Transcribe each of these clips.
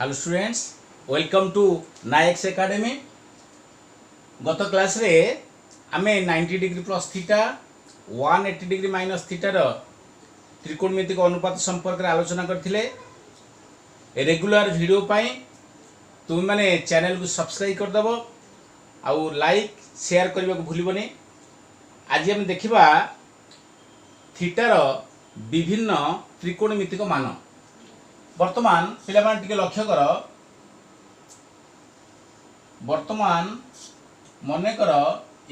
Hello students, welcome to Nayak's academy. गत class रे आमे 90 degree plus theta 180 degree minus थीटार त्रिकोणमितिक अनुपात संपर्क में आलोचना करथिले। रेगुलर वीडियो पाई तुम माने चैनल को सब्सक्राइब कर दबो आउ लाइक शेयर करने को भूलबनी। आज हम देखिबा थीटार विभिन्न त्रिकोणमितिक मान। वर्तमान पिलामान टिके लक्ष्य कर, वर्तमान मने कर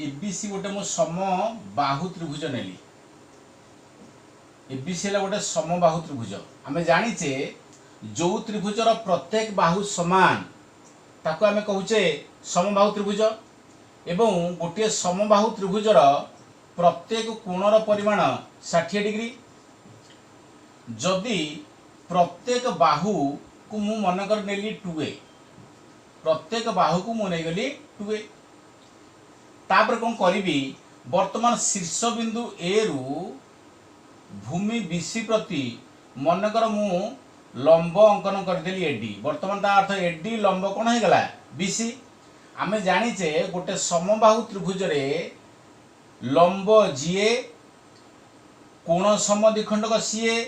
एबीसी गोटे मु समबाहु त्रिभुज नेली। एबीसी है गोटे समबाहु त्रिभुज। आम जाचे जो त्रिभुजर प्रत्येक बाहु समान ताको आम कहूचे समबाहु त्रिभुज। एवं गोटे समबाहु त्रिभुजर प्रत्येक कोणर परिमाण 60 डिग्री। जदि प्रत्येक बाहु को मु मनकर नेली 2a, प्रत्येक बाहु को मु नहीं गली 2a। तापर कौन करी, वर्तमान शीर्ष बिंदु ए रु भूमि बीसी प्रति मनकर मु लंब अंकन करदेली एडी। वर्तमान ता अर्थ एडी लंब कौन हो गला बीसी। आमे जानिचे गोटे समबाहु त्रिभुज रे लंब जीए, कोण समद्विखंडक सीए,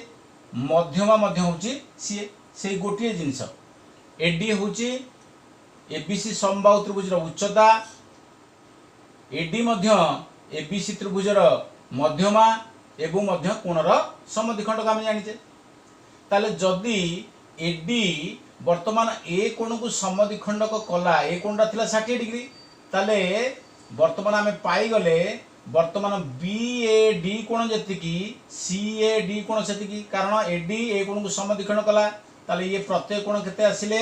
मध्यमा मध्य होची सीए। से गोटे जिनस एडी होची एबीसी समबाहु त्रिभुजर उच्चता, एडी मध्य एबीसी त्रिभुजर मध्यमा एवं मध्य कोणर समद्विखंडक आम जानिचे। ताले जदि एडी वर्तमान ए कोण को समद्विखंडक कला, ए कोणटा थिला 60 डिग्री, ताले वर्तमान आम पाई गले वर्तमान बीएडी कोण जतिकी सीएडी कोण सेतिकी। कारण एडी ए कोण को समद्विखंडक कला, ताले ये प्रत्येक कोण केते आसिले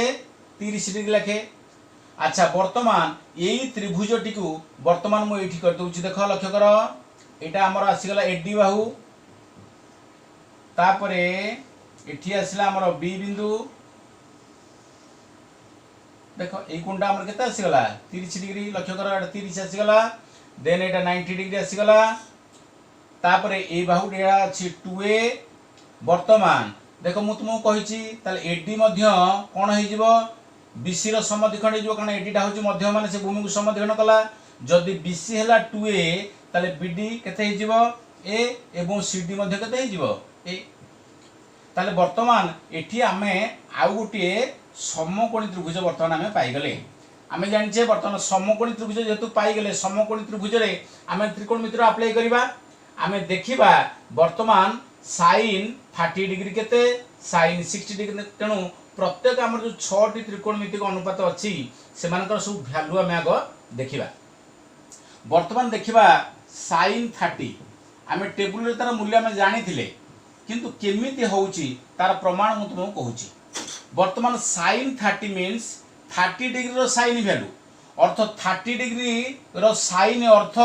30 डिग्री लाखे। अच्छा, वर्तमान यही त्रिभुजटी को वर्तमान मु एठी कर दउची। देख लक्ष्य कर, एटा हमर आसीगला एडी बाहु, तापरे एठी आसिला हमर बी बिंदु। देखो ए कोणटा हमर केते आसीगला 30 डिग्री। लक्ष्य कर, एटा 30 आसीगला। देन एटा 90 डिग्री आसीगला। तापरे ए बाहुटा अछि 2a। वर्तमान देखो मु तुमको कहिछि ताले एडी मध्य कोन होई जिवो बीसी रो समद्विखंड जिवो। कारण एडी टा होछि मध्य माने से भूमि को समद्विखंड कला। जदि बीसी हला 2a ताले बीडी केते होई जिवो a एवं सीडी मध्य केते होई जिवो a। ताले वर्तमान एठी आमे आउ गोटे समकोणी त्रिभुज वर्तमान आमे पाई गले। आमे जानिछे वर्तमान समकोणी त्रिभुज जेतु पाई गले, समकोणी त्रिभुज रे आमे त्रिकोणमिति अप्लाई करिबा। आमे देखिबा वर्तमान sin 30 डिग्री केते, sin 60 डिग्री। तेणु प्रत्येक आम जो 6टी त्रिकोणमितिक अनुपात अच्छी से सब भैल्यू आम आग देखा। वर्तमान देखा sin 30 आम टेबुल रे तार मूल्य आम जानी किंतु केमिति होउची तार प्रमाण मु तुमको कहूची। वर्तमान sin 30 मीन्स 30 डिग्री रो sin वैल्यू अर्थ 30 डिग्री रो sin अर्थ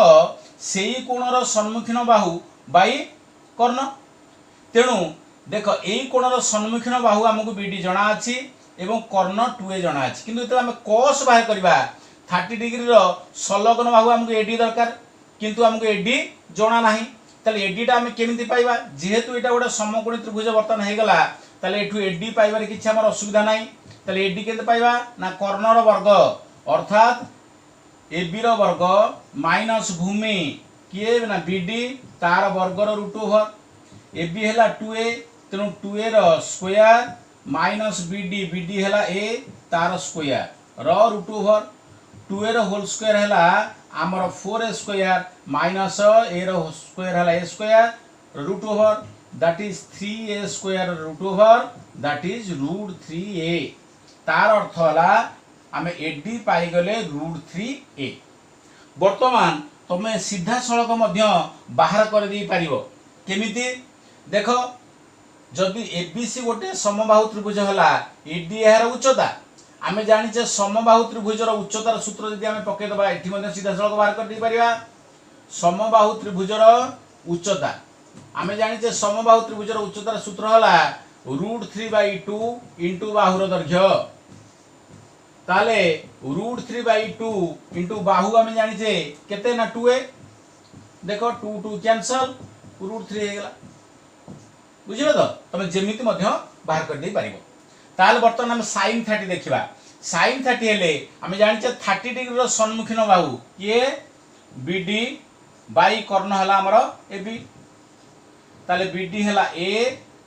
सेई कोणर सम्मुखीन बाहु बाई कर्ण। तेणु देख यही कोणर सम्मुखीन बाहु आमको बीडी जना अछि एवं कर्ण 2a जना अछि। किंतु जब आम कस बाहर करबा 30 डिग्री रो संलग्न बाहु आमको एडी दरकार, किंतु आमको एडी जना नाही। ताले एडीटा आम केमिति पाइबा, जेहेतु एटा गोटे समकोणी त्रिभुज वर्तन हे गला, ताले एठु एडी पाइबार किछि हमर असुविधा नाही। ताले एडी केते पाइबा ना कर्णर वर्ग अर्थात एबी रो वर्ग माइनस भूमि किए ना बीडी तार वर्गर रूट ओवर। एबी हैला 2a, तेणु 2a रो स्क्वायर माइनस बीडी, बीडी हैला a तार स्क्वायर रो रूट ओवर। 2a रो होल स्क्वायर हैला हमर 4a स्क्वायर माइनस a रो स्क्वायर हैला a square root over, that is 3a square root over, that is root 3a। तार अर्थ हैला आमे एडी पाई गले रूट 3a। वर्तमान तमे सीधा सड़क मध्य बाहर कर दी पारिबो। केमिति देखो, जदि एबीसी गोटे समबाहु त्रिभुज हला, एडी यार उच्चता आमे जानिचे समबाहु त्रिभुजर उच्चतार सूत्र जदि आमे पके दबा एठी मध्य सीधा सड़क बाहर कर दी परिबा। समबाहु त्रिभुजर उच्चता आमे जानिचे समबाहु त्रिभुजर उच्चतार सूत्र हला रूट 3/2 इनटू बाहुर दैर्घ्य। ताले रूट 3/2 इनटू बाहु आमे जानिचे केते ना 2a। देखो 2 2 कैंसल, रूट 3 हे गला। बुझिलो तो, तमे जेमिति मध्य बाहर कर दे पारिबो। ताल बर्तमान हम sin 30 देखिबा sin 30 हेले हम जानिचे 30 डिग्री रो सम्मुखीन बाहु ये BD बाई कर्ण हला हमर AB ताले BD हला A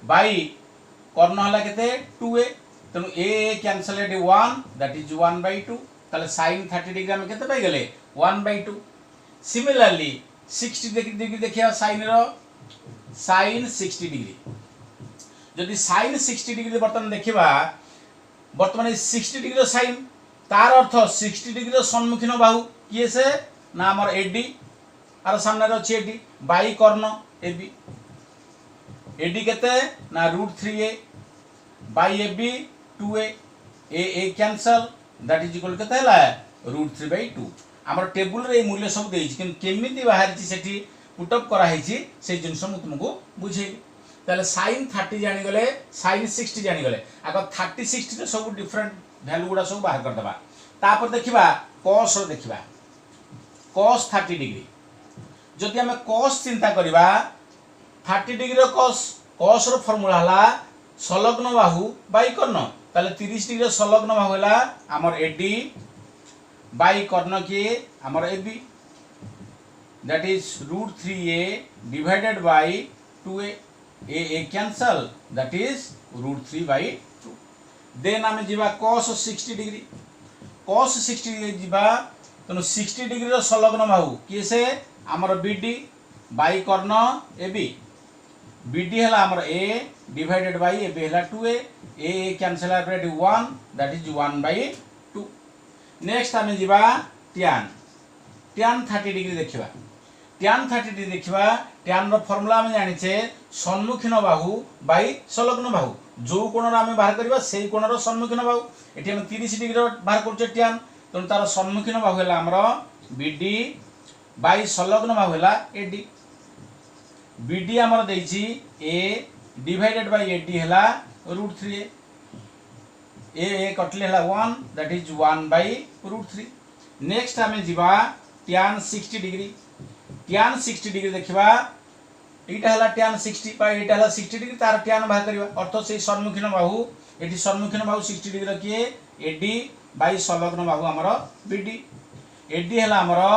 बाई कर्ण हला केते 2A तनु A cancel at 1 that is 1/2 ताले sin 30 डिग्री हम केते पाई गेले 1/2 सिमिलरली 60 डिग्री देखिया sin रो sin 60 डिग्री जदि sin 60 डिग्री बर्तमान देखिबा बर्तमान 60 डिग्री रो sin तार अर्थ 60 डिग्री रो सम्मुखीन बाहु किए से ना हमर AD आर सामने रो अछि AD बाई कर्ण AB AD केते ना √3A by AB 2A A cancel that is equal केते हला √3/2 हमर टेबल रे मूल्य सब देछि कि केमिति बाहर छि सेठी पुट अप करा हेछि से जिंस मु तुमको बुझेबी ताले sin 30 जानि गले sin 60 जानि गले आको 30 60 रे सब डिफरेंट वैल्यू गुडा सब बाहर कर दबा तापर देखिबा cos रो देखिबा cos 30 डिग्री जदि हमें cos चिंता करिबा 30 डिग्री रो cos रो फार्मूला हला संलग्न बाहु बाई कर्ण ताले 30 डिग्री रो संलग्न बाहु हला हमर AD बाई कर्ण के हमर AB that is √3A divided by 2A A cancel that is √3/2 then आमे जिबा cos 60 डिग्री cos 60 डिग्री जिबा तनो 60 डिग्री रो संलग्न बाहु किसे हमर BD बाई कर्ण AB BD हला हमर A divided by AB हला 2A A cancel at 1 that is 1/2 next आमे जिबा tan 30 डिग्री देखिबा tan 30 डिग्री देखिबा tan रो फार्मूला हम जानि छे सम्मुखीन बाहु बाई संलग्न बाहु जो कोण रो हम बाहर करबा सेही कोण रो सम्मुखीन बाहु एठी हम 30 डिग्री रो बाहर करछे tan तन तार सम्मुखीन बाहु हला हमरो BD बाई संलग्न बाहु हला AD BD हमर देछि A डिवाइडेड बाय AD हला √3A A कटले हला 1 दैट इज 1/√3 नेक्स्ट हमें जिबा tan 60 डिग्री tan 60 डिग्री देखिबा एटा हला tan 60 बाय एटा हला 60 डिग्री तार tan बाहर करबा अर्थ से सम्मुखीन बाहु एठी सम्मुखीन बाहु 60 डिग्री रखिए AD बाई संलग्न बाहु हमरो BD AD हला हमरो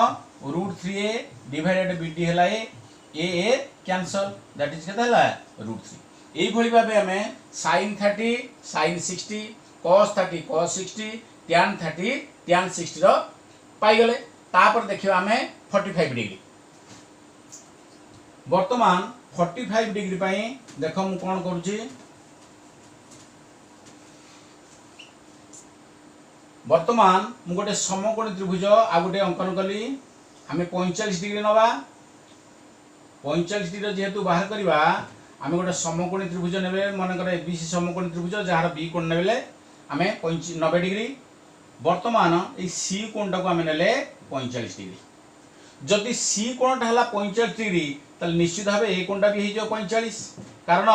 √3A डिवाइडेड BD हला A कैंसिल दैट इज केते हला √3 एई भली भाबे हमें sin 30 sin 60 cos 30 cos 60 tan 30 tan 60 रो पाई गले तापर देखिबा हमें 45 डिग्री वर्तमान 45 डिग्री पई देखो मु कोन करूची वर्तमान मु गोटे समकोणी त्रिभुज आ गोटे अंकन कली हमें 45 डिग्री नबा 45 डिग्री जेहेतु बाहर करबा हमें गोटे समकोणी त्रिभुज नेबे मन करे ABC समकोणी त्रिभुज जहार B कोण नेबे हमें 90 डिग्री वर्तमान ए C कोणटा को हमें नेले 45 डिग्री जदि C कोणटा हला 45 डिग्री तल निश्चित भाबे ए कोणटा भी हे जो 45 कारण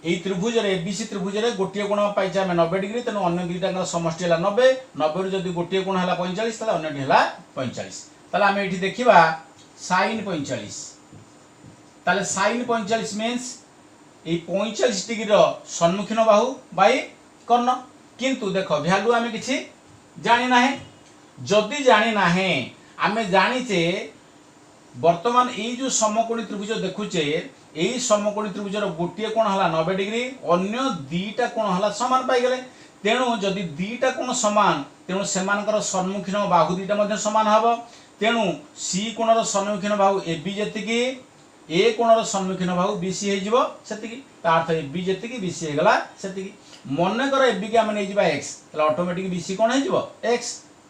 ए त्रिभुज रे ABC त्रिभुज रे गोटिए कोण पाइछा हमें 90 डिग्री तनो अन्य दुईटा का समष्टि हला 90 90 रे जदि गोटिए कोण हला 45 तले अन्यटी हला 45 तले हमें एठी देखिबा sin 45 तले sin 45 means A 45 degree row सम्मुखीन Bahu by कर्ण किंतु देखो वैल्यू हमें किछि जानि नाही जदि जानि नाही हमें जानिचे वर्तमान ए जो समकोणी त्रिभुज देखुचे ए समकोणी त्रिभुज रो गोटिए कोण हला 90 डिग्री अन्य दुईटा कोण हला समान पाई गेले तेणु जदि दुईटा कोण समान तेणु सेमानकर सम्मुखीन बाहु दुईटा मध्ये समान हबो तेणु C कोण रो सम्मुखीन बाहु AB जेतिकी A कोण रो सम्मुखीन बाहु BC हे जिवो सेतिकी ता अर्थ AB जेतिकी BC हे गला सेतिकी मन कर AB के हम नै जिबा x तला ऑटोमेटिक BC कोण हे जिवो x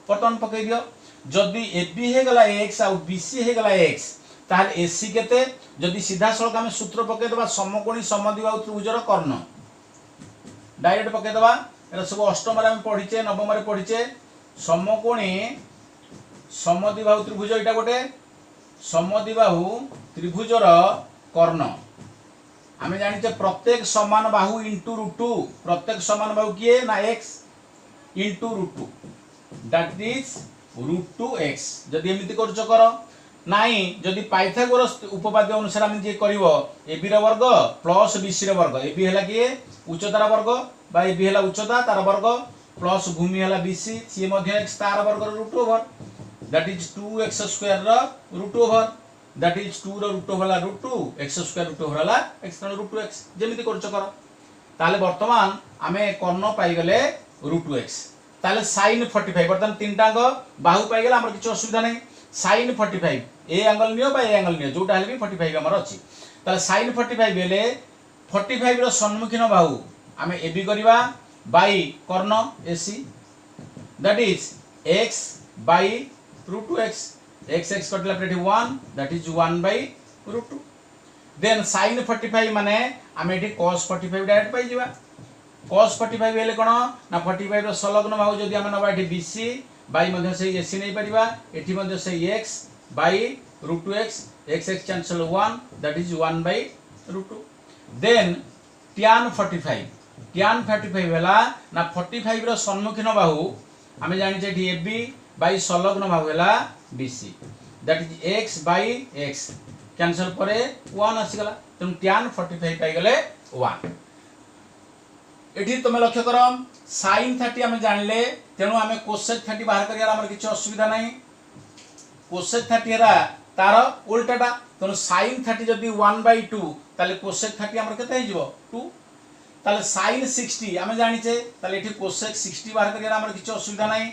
बर्तमान पकई दियो जदि AB हे गला x आ BC हे गला x ताल AC केते जदि सीधा सळक हम सूत्र पकई दबा समकोणी समद्विबाहु त्रिभुजर कर्ण डायरेक्ट पकई दबा एरा सब अष्टम रे हम पढिचे नवम रे पढिचे समकोणी समद्विबाहु त्रिभुज एटा गोटे समद्विबाहु त्रिभुजर कर्ण हमें जानिचे प्रत्येक समान बाहु इंटू √2 प्रत्येक समान बाहु किए ना x into √2 that is √2x जदि एमिति करछ कर नाई जदि पाइथागोरस उपपाद्य अनुसार आम जे कर ए बी वर्ग प्लस बी सी वर्ग ए बी है किए उच्चतार वर्ग बा ए बी है उच्चता तार वर्ग प्लस भूमि है बी सी सी एक्स तार वर्ग root over that is 2x square root over that is 2 root over root 2 x square root over x root 2x जेमिति करछ कर ताले वर्तमान आमे कर्ण पाई गले रूट 2x ताले sin 45 वर्तमान तीनटा अंग बाहु पाई गला हमर किछ असुविधा नै sin 45 ए एंगल नियो बा ए एंगल नियो जोटा हले भी 45 हमर अछि ताले sin 45 बेले 45 रो सम्मुखीन बाहु आमे AB करबा बाई कर्ण AC that is x by root 2x x x कटला प्लेट 1 that is 1 by root 2 then sin 45 माने आमे एठी cos 45 डायरेक्ट पाई जिबा cos 45 बेले कोन ना 45 रो संलग्न बाहु जदी आमे नबा एठी BC बाई मध्ये से AC नै परिबा एठी मध्ये से x by root 2x x x cancel 1 that is 1 by root 2 then tan 45 होला ना 45 रो सम्मुखीन बाहु आमे जानि जे एठी AB बाई संलग्न बाहु होला BC that is x by x cancel परे 1 आसी गला तम tan 45 पाई गले 1 एठी तुम लक्ष्य कर sin 30 आमे जानले तेनु आमे cosec 30 बाहर करिया हमर किछ असुविधा नै cosec 30 हेरा तार उल्टाटा तेनु sin 30 जदी 1/2 ताले cosec 30 हमर केते हे जिवो 2 ताले sin 60 आमे जानि छे ताले एठी cosec 60 बाहर करिया हमर किछ असुविधा नै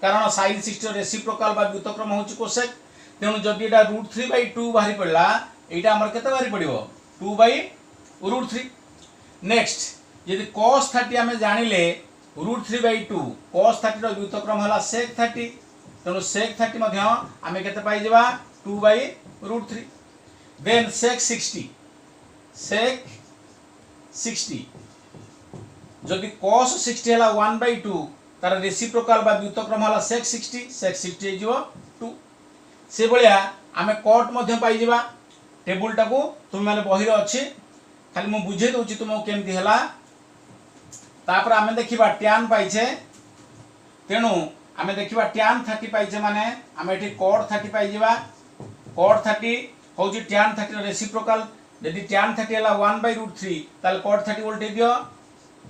कारण sin 60 रेसिप्रोकल बा व्युत्क्रम होची cosec तेनु जदी एटा √3/2 बाहरी पडला एटा हमर केते बाहरी पडिवो 2/√3 नेक्स्ट यदि cos 30 आमे जानिले √3/2 cos 30 रो व्युत्क्रम हला sec 30 तेनु sec 30 मध्ये आमे केते पाई जेबा 2/√3 देन sec 60 जदि cos 60 हला 1/2 तार रेसिप्रोकल बा व्युत्क्रम हला sec 60 हे जिवो 2 से भलिया आमे cot मध्ये पाई जेबा टेबल टाको तुम माने बहिर अछि खाली मु बुझे दोछि तुमो केमति हला तापर आमे देखिबा tan पाइछे तेनु आमे देखिबा tan 30 पाइछे माने आमे एठी cot 30 पाइ जेबा cot 30 होजी tan 30 रेसिप्रोकल यदि tan 30 हला 1/√3 ताल cot 30 उल्टे दियो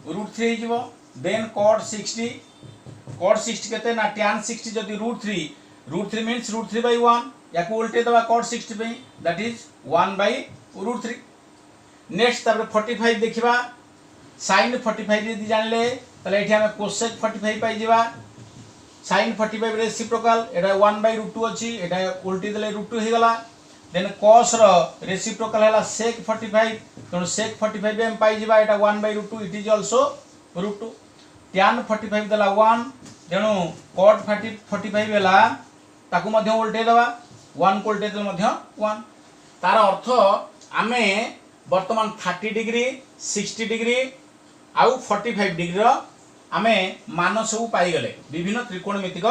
√3 हे जिवो देन cot 60 केते ना tan 60 जदि √3 मींस √3/1 याको उल्टे दबा cot 60 पे दैट इज 1/√3 नेक्स्ट तापर 45 देखिबा sin 45 यदि जानले तले एठी हमें cosec 45 पाई जेबा sin 45 रेसिप्रोकल एटा 1/√2 अछि एटा उल्टी देले √2 हे गला देन cos रो रेसिप्रोकल हला sec 45 तनो sec 45 हम पाई जेबा एटा 1/√2 इट इज आल्सो √2 tan 45 दला 1 तेनु cot 45 हला ताकू मध्ये उल्टे दबा 1 को उल्टे देले मध्ये 1 तार अर्थ आमे वर्तमान 30 डिग्री 60 डिग्री आउ 45 डिग्री रो आमे मान सब पाई गले विभिन्न त्रिकोणमितिक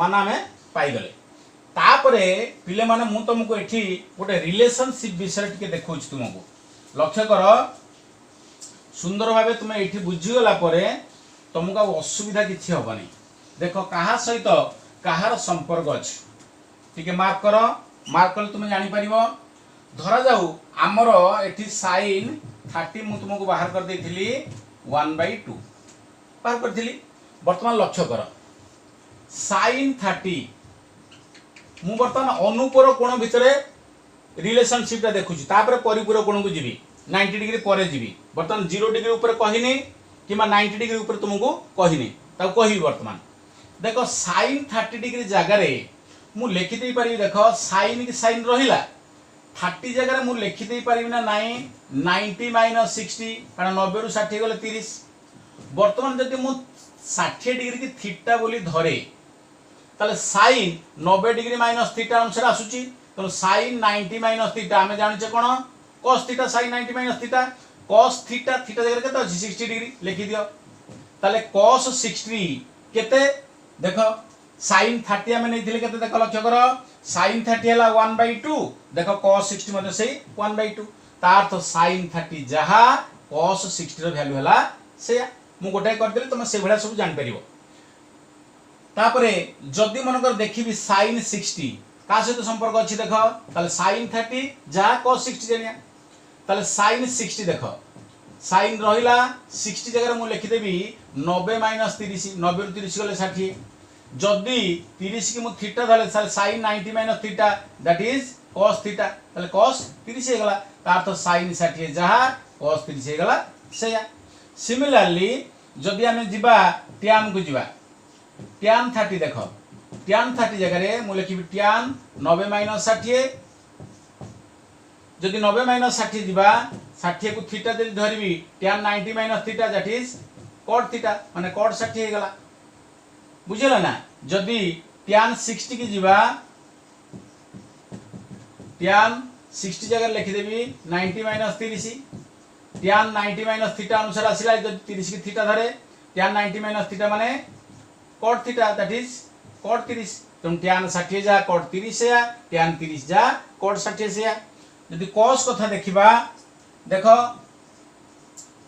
मान आमे पाई गले तापरे पिले माने मु तुमको एठी गोटे रिलेशनशिप विषय टिके देखौछ तुमको लक्ष्य कर सुंदर भाबे तुम एठी बुझी गला परे तुमको असुविधा किछि होबनी देखो कहा सहित कहार संपर्क अछि टिके मार्क कर तुम जानि परिबो धरा जाऊ आमर एठी sin 30 मु तुमको बाहर कर देथिली 1/2 बाहर करथिली वर्तमान लक्ष्य कर sin 30 मु वर्तमान अनुपर कोण भितरे रिलेशनशिप ता देखुची तापर परिपूर कोण को जीवी 90 डिग्री परे जीवी वर्तमान 0 डिग्री ऊपर कहिनी किमा 90 डिग्री ऊपर तुमको कहिनी ता कहि वर्तमान देखो sin 30 डिग्री जगह रे मु लिखि दे पारि देखो sin की sin रहिला 30 जगह मु लिखि दे पारिबी ना नाही 90 - 60 कारण 90 रु 60 गले 30 वर्तमान जदि मु 60 डिग्री की थीटा बोली धरे ताले sin 90 डिग्री माइनस थीटा अनुसार आसुची तो sin 90 माइनस थीटा हमें जानि छे कोन cos theta sin 90 minus theta cos theta जगह केते अछि 60 डिग्री लिखि दियो ताले cos 60 केते देखो sin 30 हमें नै दिले केते देखो लक्ष्य करो sin 30 हला 1/2 देखो cos 60 मध्ये से 1/2 तार तो sin 30 जहा cos 60 रो वैल्यू हला से मु गोटे कर देले तुम से भला सब जान परिबो तापरे जदी मन कर देखिबी sin 60 का सहित संपर्क अच्छी देख ताले sin 30 जहाँ cos 60 जानिया ताले sin 60 देख sin रहिला 60 जगह मु लिखिदेवी 90 माइनस 30 90 रु 30 गले 60 जदि 30 की मु थीटा धाले sin 90 minus theta that is cos theta ताले cos 30 हे गला तार तो sin 60 जहाँ cos 30 हे गला सेया सिमिलरली जदि आमे जिबा tan को जिबा tan 30 देखो tan 30 जगह रे मु लिखिबी tan 90 माइनस 60 जदि 90 माइनस 60 जिबा 60 को थीटा दे धरबी tan 90 minus theta that is cot theta माने cot 60 हे गला बुझिला ना जदि tan 60 की जिबा tan 60 जगह लिखि देबी 90 माइनस 30 tan 90 माइनस थीटा अनुसार आसिला जदि 30 की थीटा धरे tan 90 माइनस थीटा माने cot theta that is cot 30 तुम tan 60 जा cot 30 से या tan 30 जा cot 60 से या यदि cos कथा देखिबा देखो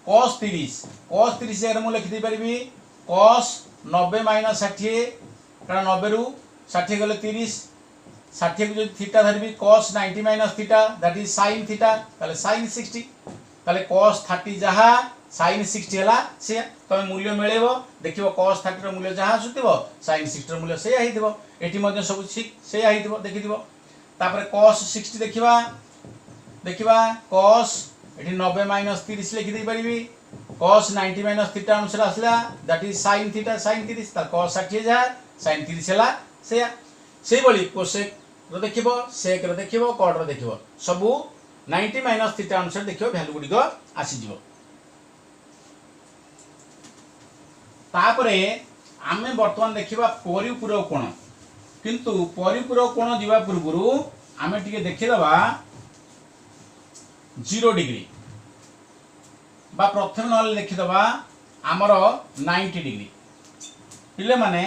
cos 30 जगह मु लिखि दे परिबी cos 90 माइनस 60 कारण 90 रु 60 गले 30 60 को जो थीटा धरबी cos 90 minus theta that is sin theta ताले sin 60 ताले cos 30 जहा sin 60 हला से तमे मूल्य मिलेबो देखिबो cos 30 रो मूल्य जहा सुतिबो sin 60 रो मूल्य से आइदिबो एटी मध्ये सब ठीक से आइदिबो देखिदिबो तापर cos 60 देखिबा cos एटी 90 माइनस 30 लिखि दे परिबी cos 90 माइनस थीटा अनुसार आसला that is sin theta sin 30 ता cos 60 जा sin 30 हला से बोली कोसेक रो देखिबो सेक रो देखिबो cot रो देखिबो सबु 90 माइनस थीटा अनुसार देखिबो वैल्यू गुडी को आसी जिवो तापरे आमे वर्तमान देखिबा परिपूरक कोण किंतु परिपूरक कोण जिबा पूर्वरु आमे टिके देखिदबा 0 डिग्री बा प्रथम नले लिखिदबा आमर 90 डिग्री पिले माने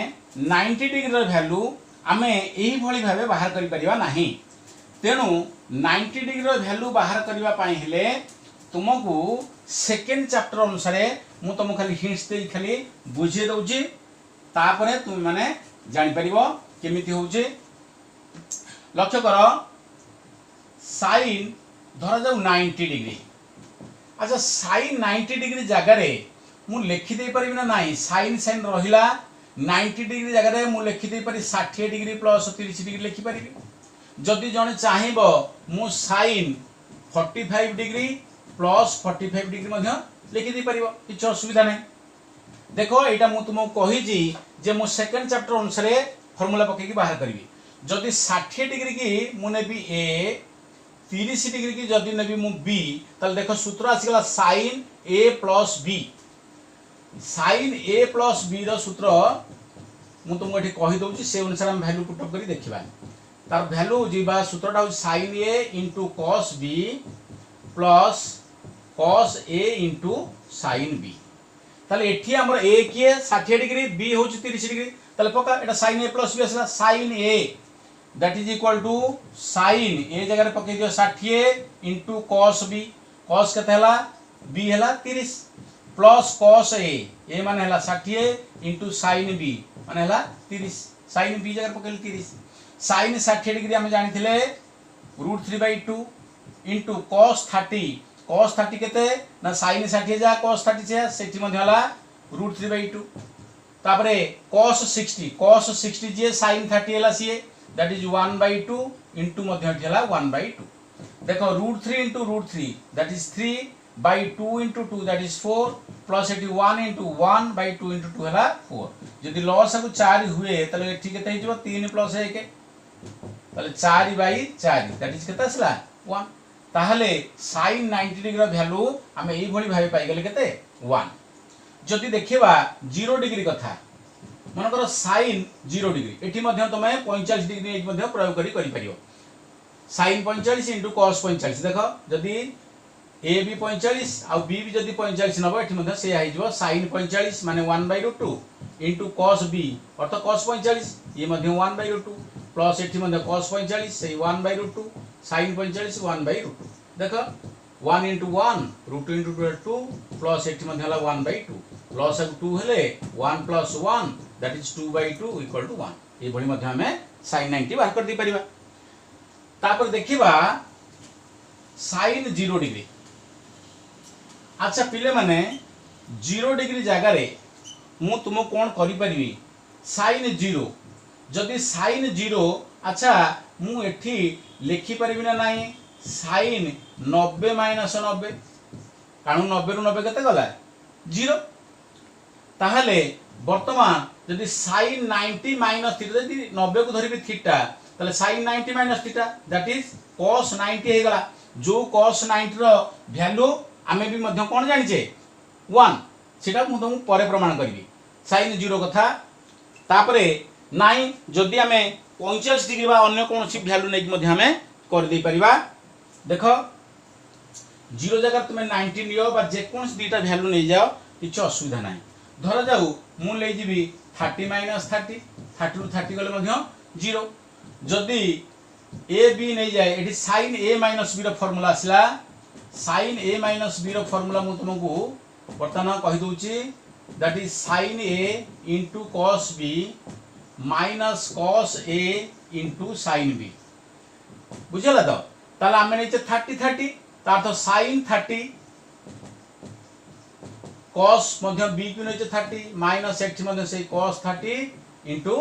90 डिग्री रो वैल्यू आमे एही भली भाबे बाहर करि परिबा नाही तेनु 90 डिग्री रो वैल्यू बाहर करिवा पाई हेले तुमको सेकेंड चैप्टर अनुसार मु तुम खाली हिंट्स दे खाली बुझे दउची तापरे तुम माने जानि परिबो केमिति होउची लक्ष्य करो sin धरा जाऊ 90 डिग्री अच्छा sin 90 डिग्री जगह रे मु लिखि दे परिबि ना नाही sin रहिला 90 डिग्री जगह रे मु लिखि दे परि 60 डिग्री प्लस 30 डिग्री लिखि परिबि जदि जने चाहिबो मु sin 45 डिग्री प्लस 45 डिग्री मध्ये लिखि दे परिबो किछ असुविधा नै देखो एटा मु तुमको कहि जी जे मु सेकंड चैप्टर अनुसार फार्मूला पके की बाहर करबी जदि 60 डिग्री की मु नेबी a 30 डिग्री की जदि नेबी मु b तल देखो सूत्र आसीगला sin a plus b sin a plus b रो सूत्र मु तुमको एठी कहि दउची से अनुसार हम वैल्यू पुट अप करी देखिबा तार वैल्यू जीबा सूत्रटा हो sin a into cos b plus cos a into sin b ताले एठी हमर a किए 60 डिग्री b होची 30 डिग्री ताले पका एटा sin a plus b असला sin a that is equal to sin a जगह रे पके दियो 60 into cos b cos केते हला b हला 30 plus cos a माने हला 60 into sin b माने हला 30 sin b जगह पकेल 30 sin 60 डिग्री हम जानिथिले √3/2 into cos 30 केते ना sin 60 जा cos 30 से सेठी मध्ये हला √3/2 तापरे cos 60 जे sin 30 हला सीए that is 1/2 into मध्ये हला 1/2 देखो √3 into √3 that is 3/2 into 2 that is 4 plus 1 into 1/2 into 2 हला 4 यदि लॉस को 4 हुए तले एठी केते हिजबो 3 plus 1 तले 4/4 that is केते असला 1 ताहले sin 90 डिग्री रो वैल्यू हमें एही भली भाबे पाई गेले केते 1 जदि देखिबा 0 डिग्री कथा मन करो sin 0 डिग्री एठी मध्ये तमे 45 डिग्री एठी मध्ये प्रयोग करि परियो sin 45 into cos 45 देखो जदि a भी 45 आ b भी जदि 45 नबो एठी मध्ये से आइ जबो sin 45 माने 1/2 into cos b अर्थ cos 45 ये मध्ये 1/2 प्लस एठी मध्ये cos 45 से 1/2 sin 45 1/2 देखो 1 into 1 √2 into 2 प्लस एठी मध्ये हला 1/2 प्लस 2 हेले 1 plus 1 that is 2/2 equal to 1 ए भली मध्ये हमें sin 90 बाहर कर दी परिबा तापर देखिबा sin 0 डिग्री। अच्छा पिले माने 0 डिग्री जगार मु तुम कौन करि परिबी sin 0 जदि sin 0 अच्छा मु एठी लिखि परिबी ना नाही sin 90 माइनस 90 कारण 90 रु 90 केते गला 0 ताहले वर्तमान जदि sin 90 माइनस थीटा जदि 90 को धरिबी थीटा ताले sin 90 minus theta that is cos 90 हे गला जो cos 90 रो वैल्यू आमे भी मध्य कोन जानि छे 1 सेटा मु तुम परे प्रमाण करबी sin 0 कथा तापरे नाइ जदि आमे 45 डिग्री बा अन्य कोनसी वैल्यू नै मध्य आमे कर दे परिबा देखो 0 जगह तुमे 90 लियो बा जे कोनस दीटा वैल्यू नै जाओ किछ असुविधा नै धर जाऊ मु ले जीबी 30 माइनस 30 30 रु 30 गले मध्य 0 जदि ए बी नै जाय एठी sin a माइनस b रो फार्मूला आसला sin a माइनस b रो फार्मूला मु तुमको वर्तमान कहि दोची that is sin a into cos b minus cos a into sin b बुझला तो ताला आमे नै 30 30 ता तो sin 30 cos मध्य b को नै 30 माइनस x मध्य से cos 30 into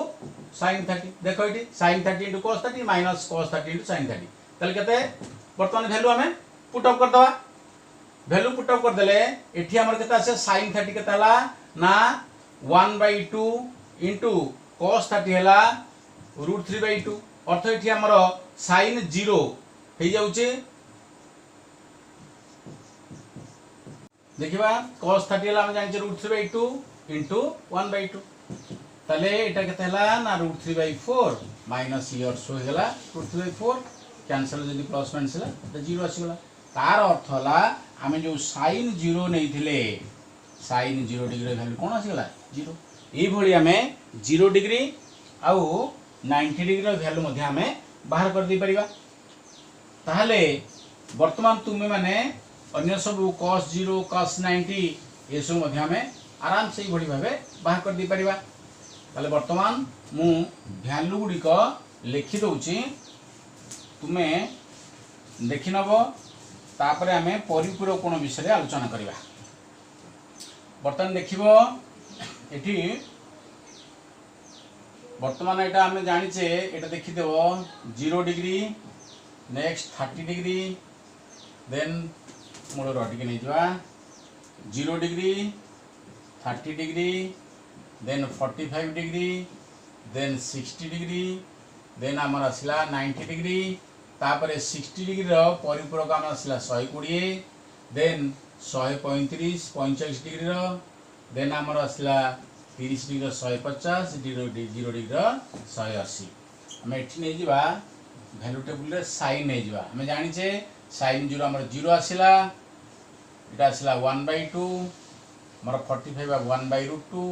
sin 30 देखो इटी sin 30 into cos 30 minus cos 30 into sin 30 तले केते वर्तमान वैल्यू हमें पुट अप कर दवा वैल्यू पुट अप कर देले एठी हमर केते आसे sin 30 केते हला ना 1/2 into cos 30 हला √3/2 अर्थ एठी हमर sin 0 हे जाउचे देखिबा cos 30 हला हम जानि √3/2 into 1/2 तले एटा केते हला ना √3/4 माइनस ईयर सो हेला √3/4 कैंसिल जदी प्लस माइनस हला त 0 आसीगला तार अर्थ हला आमे जो sin 0 नै थिले sin 0 डिग्री वैल्यू कोन आसीगला 0 ए भली आमे 0 डिग्री आउ 90 डिग्री रो वैल्यू मध्ये आमे बाहर कर दी परिबा ताहले वर्तमान तुमे माने अन्य सब cos 0 cos 90 ए सब मध्ये आमे आराम से भली भाबे बाहर कर दी परिबा ताले वर्तमान मु वैल्यू गुडी को लिखि दउची तुमे देखि नबो तापरे आमे परिपूरक कोण विषय आलोचना करिबा वर्तमान देखिबो एठी वर्तमान एटा आमे जानि छे एटा देखि देबो 0 डिग्री नेक्स्ट 30 डिग्री देन मोर रोटी के नै जवा 0 degree 30 degree then 45 degree then 60 degree then आमर आसला 90 degree तापरे 60 degree रो परिपूरक आम आसला 120 then 135 45 degree रो then आमर आसला 30 degree रो 150 0 degree रो 180 हम एठी नै जिबा वैल्यू टेबल रे sin नै जिबा हम जानि छे sin 0 आमर 0 आसला एटा आसला 1/2 हमर 45 1/√2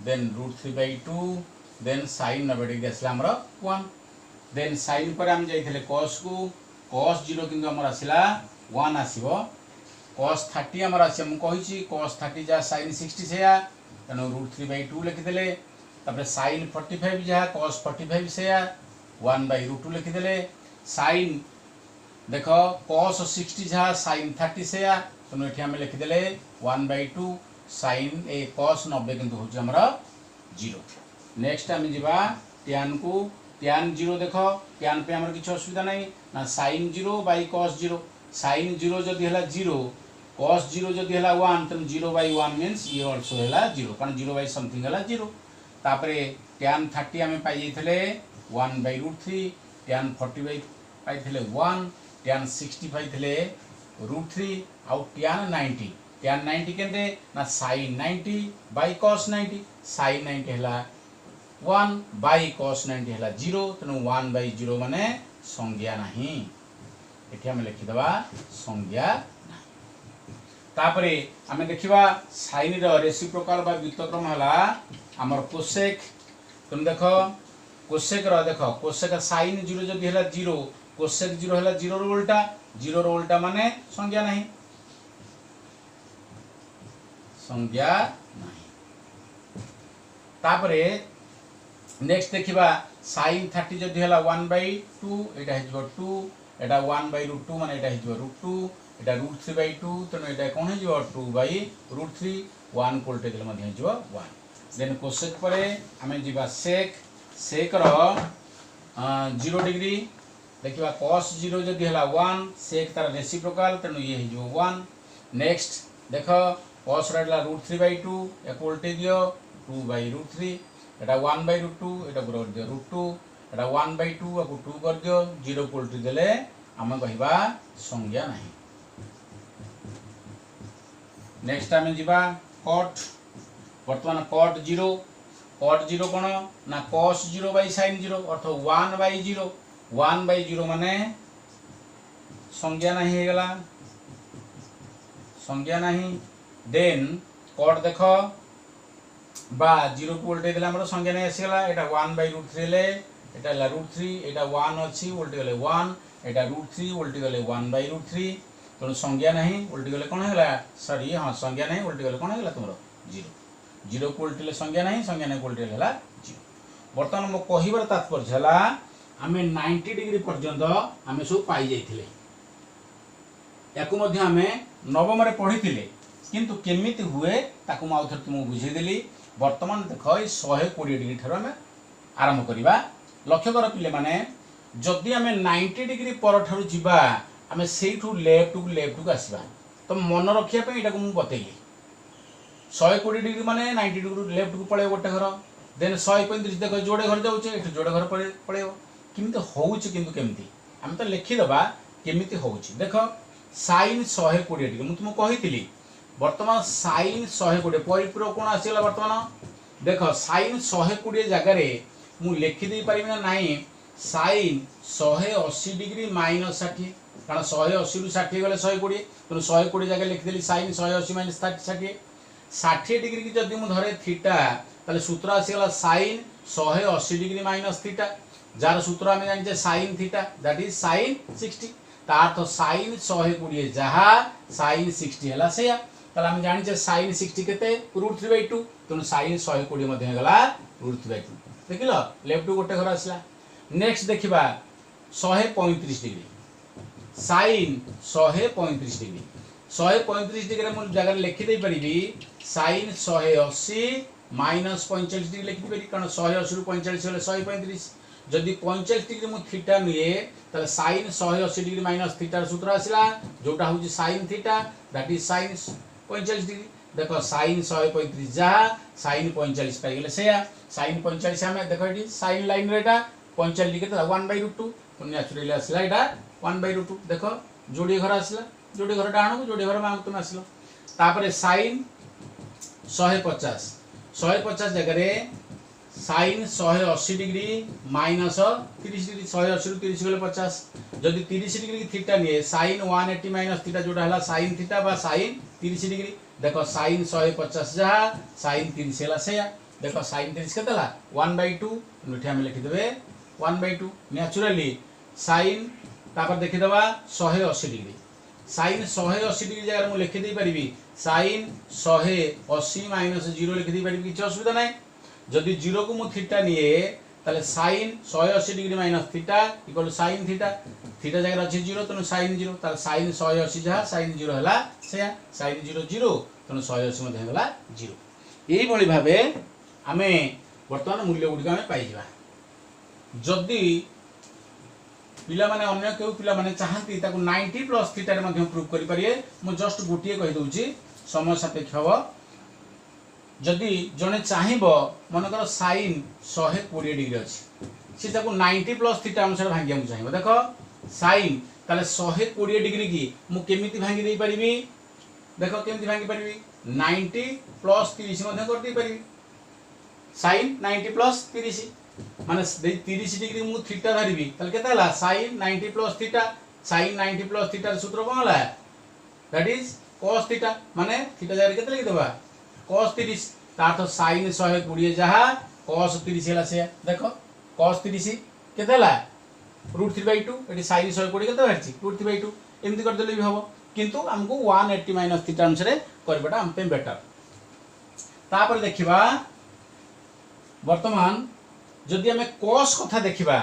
then √3/2 then sin 90 डिग्री आसला हमर 1 then sin पर हम जाई थले cos को cos 0 किंतु हमर आसला 1 आसीबो cos 30 हमर आसे हम कहि छी cos 30 जा sin 60 सेया तनो √3/2 लिखि देले तबरे sin 45 जा cos 45 सेया 1/√2 लिखि देले sin देखो cos 60 जा sin 30 सेया तनो एठी हम लिखि देले 1/2 sin ए cos 90 किंतु हो हमरा 0 नेक्स्ट हम जिबा tan को tan 0 देखो tan पे हमर किछ असुविधा नै ना sin 0 बाय cos 0 sin 0 जदि हला 0 cos 0 जदि हला 1 त 0/1 मींस ये आल्सो हला 0 कारण 0 बाय समथिंग हला 0 तापरे tan 30 हमें पाई जेथले 1/√3 tan 40 पाई थले 1 tan 60 पाई थले √3 आउ tan 90 tan 90 केंदे ना sin 90 बाय cos 90 sin 90 हला 1 बाय cos 90 हला 0 तनो 1/0 माने संज्ञा नाही एठी हम लिखि दबा संज्ञा नाही तापरे हमें देखिबा sin रो रेसिप्रोकल बा व्युत्क्रम हला हमर कोसेक तुम देखो कोसेक रो देखो कोसेक sin 0 जदि हला 0 कोसेक 0 हला 0 रो उल्टा माने संज्ञा नाही संज्ञा नाही तापरे नेक्स्ट देखिबा sin 30 जदि हला 1/2 एटा हेजबो 2 एटा 1/√2 माने एटा हेजबो √2 एटा √3/2 तनो एटा कोन हेजबो 2/√3 1 कोल्टे देले मध्ये हेजबो 1 देन कोसेक परे आमे जिबा सेक रो 0 डिग्री देखिबा cos 0 जदि हला 1 सेक तार रेसिप्रोकल तनो ये हेजबो 1 नेक्स्ट देखो cos रडला √3/2 या कोल्टे दियो 2/√3 एटा 1/√2 एटा गुरो दियो √2 एटा 1/2 आकु 2 कर दियो 0 कोल्टी देले आमे कहिबा संज्ञा नाही। नेक्स्ट आमे जिबा cot वर्तमान cot 0 कोन ना cos 0 by sin 0 अर्थ 1/0 1/0 माने संज्ञा नाही हे गला संज्ञा नाही देन cot देखो बा 0 को उल्टे देला हमर संज्ञा नै आसी गला एटा 1/√3 ले एटा ला √3 एटा 1 अछि उल्टे गले 1 एटा √3 उल्टे गले 1/√3 तो संज्ञा नाही उल्टे गले कोन हैला सॉरी हां संज्ञा नाही उल्टे गले कोन हैला तुमरो 0 को उल्टे ले संज्ञा नाही उल्टे हैला 0 वर्तमान मो कहिबर तात्पर्य हला हमें 90 डिग्री पर्यंत हमें सब पाई जाइथिले याकु मध्ये हमें नवम रे पढिथिले किंतु केमिति हुए ताकु म आउथर तुम बुझे देली वर्तमान देखो 120 डिग्री ठारो हमें आरंभ करिबा लक्ष्य कर पिले माने जदि हमें 90 डिग्री पर ठारो जिबा हमें सेठू लेफ्ट को आसीबा तो मन रखिया पे एटा को मु बतेली 120 डिग्री माने 90 डिग्री लेफ्ट को पळे गोटे घर देन 135 देखो जोड़े घर जाउचे एठू जोड़े घर पळेओ किमिति होउची किंतु केमिति हम तो लिखि दबा केमिति होउची देखो sin 120 डिग्री मु तुम कहितली वर्तमान sin 120 परिपूरक कोन आसीला वर्तमान देखो sin 120 जगह रे मु लिखि दे परिबे ना नाही sin 180 डिग्री माइनस 60 कारण 180 रु 60 गले 120 तो 120 जगह लिखि देली sin 180 माइनस 60 60 डिग्री की जदि मु धरे थीटा ताले सूत्र आसीला sin 180 degree minus theta jar सूत्र हम जानिचे sin theta that is sin 60 तार तो sin 120 जहा sin 60 हला सेया ताले हम जानिचे sin 60 केते √3/2 तो sin 120 मध्ये गला √3/2 देखिलो लेफ्ट गोटे घर आसला नेक्स्ट देखिबा 135 डिग्री sin 135 डिग्री 135 डिग्री मु जगह लिखि दे परिबी sin 180 माइनस 45 डिग्री लिखि दे परिबी कारण 180 रु 45 होले 135 जदि 45 डिग्री मु थीटा निए ताले sin 180 डिग्री माइनस थीटा सूत्र आसिला जोटा होची sin theta that is sin 45 degree देखो sin 135 जा sin 45 पाई गेले सेया sin 45 हमें देखो एटी sin लाइन रेटा 45 डिग्री 1/√2 तो नेचुरली आसिला एटा 1/√2 देखो जोड़ी घर आसिला जोड़ी घर डाणो जोड़ी घर मांग तुम आसिलो तापरे sin 150 जगह रे sin 180 डिग्री माइनस 30 डिग्री 180 रु 30 गले 50 जदि 30 डिग्री की थीटा निए sin 180 माइनस थीटा जोटा हला sin थीटा बा sin 30 डिग्री देखो sin 150 जा sin 30 हला सेया देखो sin 30 केतला 1/2 मिठे हम लिखि देबे 1/2 नेचुरली sin तापर देखि दबा 180 डिग्री sin 180 डिग्री जगह मु लिखि दे परिबी sin 180 माइनस 0 लिखि दे परिबी किछ असुविधा नै जदि 0 को मु थीटा निए ताले sin 180 degree minus theta equal sin theta theta जगह अछि 0 तनो sin 0 ताले sin 180 जहा sin 0 हला सेया sin 0 0 तनो 180 मध्ये हला 0 एई भली भाबे हमें वर्तमान मूल्य गुडी हमें पाई जिबा जदि पिला माने अन्य केउ पिला माने चाहंती ताको 90 प्लस थीटा रे मध्ये प्रूव करि परिए मु जस्ट गोटिए कहि दउची समय सापेक्ष हबो जदि जने चाहिबो मनकर sin 120 डिग्री अछि से ताको 90 प्लस थीटा अनुसार भांगिया मु चाहिबो देखो sin ताले 120 डिग्री की मु केमिति भांगी देई परिबी देखो केमिति भांगी परिबी 90 प्लस 30 मध्ये कर देई परिबी sin 90 प्लस 30 माने 30 डिग्री मु थीटा धरिबी ताले केता हला sin 90 plus theta sin 90 plus theta सूत्र कोन हला दैट इज cos थीटा माने थीटा जगह केते लिखि देबा cos 30 तार तो sin 120 जहा cos 30 हला से देखो cos 30 केते हला √3/2 एटी sin 120 केते बाहरची √3/2 एमति कर देले भी हबो किंतु हमको 180 माइनस थीटा अनुसार करबटा हम पे बेटर तापर देखिबा वर्तमान जदि आम कॉस कथा देखा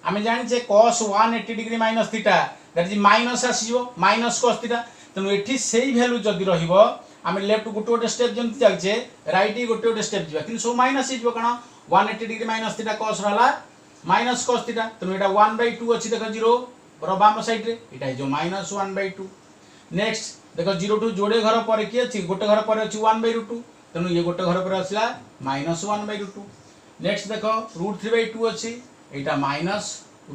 आम जाने cos 180 degree minus theta that is minus आसीजो माइनस कॉस थीटा तेणु एठी सेही वैल्यू जदि रहिबो आम लेफ्ट गोटे गोटे स्टेप जमती जाइए राइट गोटे गोटे स्टेप जावा कि सब माइनस हो कारण 180 डिग्री माइनस थीटा कॉस रहा माइनस कॉस थीटा तेणु यहाँ 1/2 अच्छी देख 0 बाम साइड रे यहाँ जो माइनस 1/2 नेक्स्ट देख 0 टू जोड़े घर पर किए अच्छी गोटे घर पर अच्छी 1/2 तेणु ये गोटे घर पर आसला माइनस 1/2 नेक्स्ट देख √3/2 अच्छी यहाँ माइनस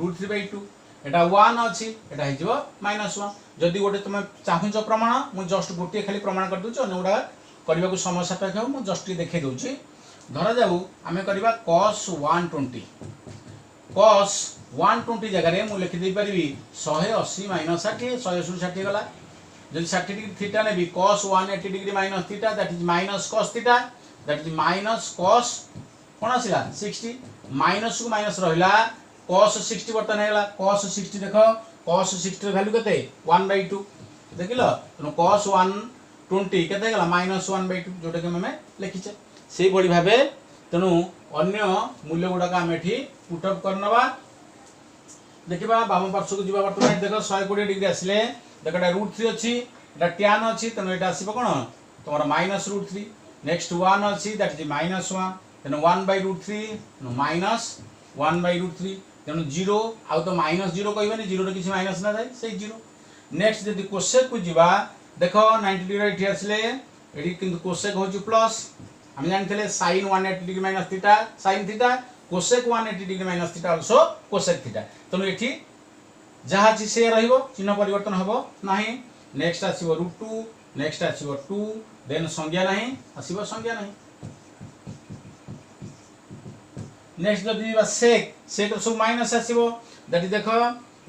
√3/2 एटा 1 अच्छी एटा माइनस 1 जदि गोटे तुम चाहूच प्रमाण मुझे जस्ट गोटे खाली प्रमाण कर दूँ अन्य गुड़ा करने को समय सापेक्ष हो मुझे जस्ट देखे दूसरी धरा जाऊ आम करवा cos 120 cos 120 जगह मुझे लिखिदे पारि 180 माइनस 60 180 60 गला जब 60 डिग्री थीटा ने cos 180 degree minus theta that is minus cos theta that is minus cos कौन आसला 60 माइनस को माइनस रहा cos 60 बर्तन है cos 60 देख cos 60 वैल्यू केते 1/2 देखिल तेणु cos 120 केते गला माइनस 1/2 जोटा कि आम लिखीचे से भली भावे तेणु अन्य मूल्य गुड़ाक आम एठी पुटअप करनवा देखिबा बाम पार्श्व को जीवा बर्तमान देख 120 डिग्री आसिले देख √3 अच्छी tan अच्छी तेणु यहाँ आसो कौन तुम माइनस √3 नेक्स्ट 1 अच्छी दैट इज माइनस 1 तेणु 1/√3 माइनस 1/√3 तेणु 0 आउ तो माइनस 0 कहबे 0 किसी माइनस ना जाए से 0 नेक्स्ट जदि कोसेक को जीवा देख 90 डिग्री एठी आसले एठी किंतु कोसेक होची प्लस हम जानते sin 180 degree minus theta sin theta cosec 180 degree minus theta also cosec theta तेणु एठी जहाँ अच्छी से रहिबो चिन्ह परिवर्तन हबो नाही नेक्स्ट आसीबो √2 नेक्स्ट आसीबो 2 देन संज्ञा नाही आसीबो संज्ञा नाही नेक्स्ट जदि सेक सेक सब माइनस आसीबो दैट देख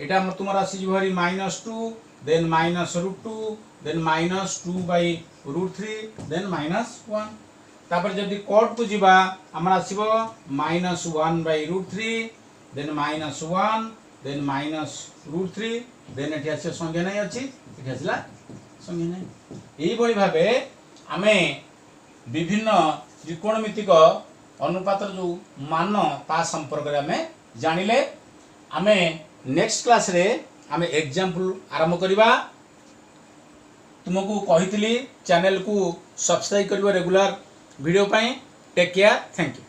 एटा तुमर आसी भरी -2 देन -√2 देन -2/√3 देन -1 तापर जदि कॉट को जीवा हमर आसीबो -1/√3 देन -1 देन -√3 देन एठी आसी संज्ञा नहीं अछि एठी आसला संज्ञा नहीं एही भली भाबे आमे विभिन्न त्रिकोणमितिक अनुपात जो मान ता संपर्क रे आमे जानिले आमे नेक्स्ट क्लास रे आमे एग्जांपल आरंभ करिबा तुमको कहितली चैनल को सब्सक्राइब करिबा रेगुलर वीडियो पाई टेक केयर थैंक यू।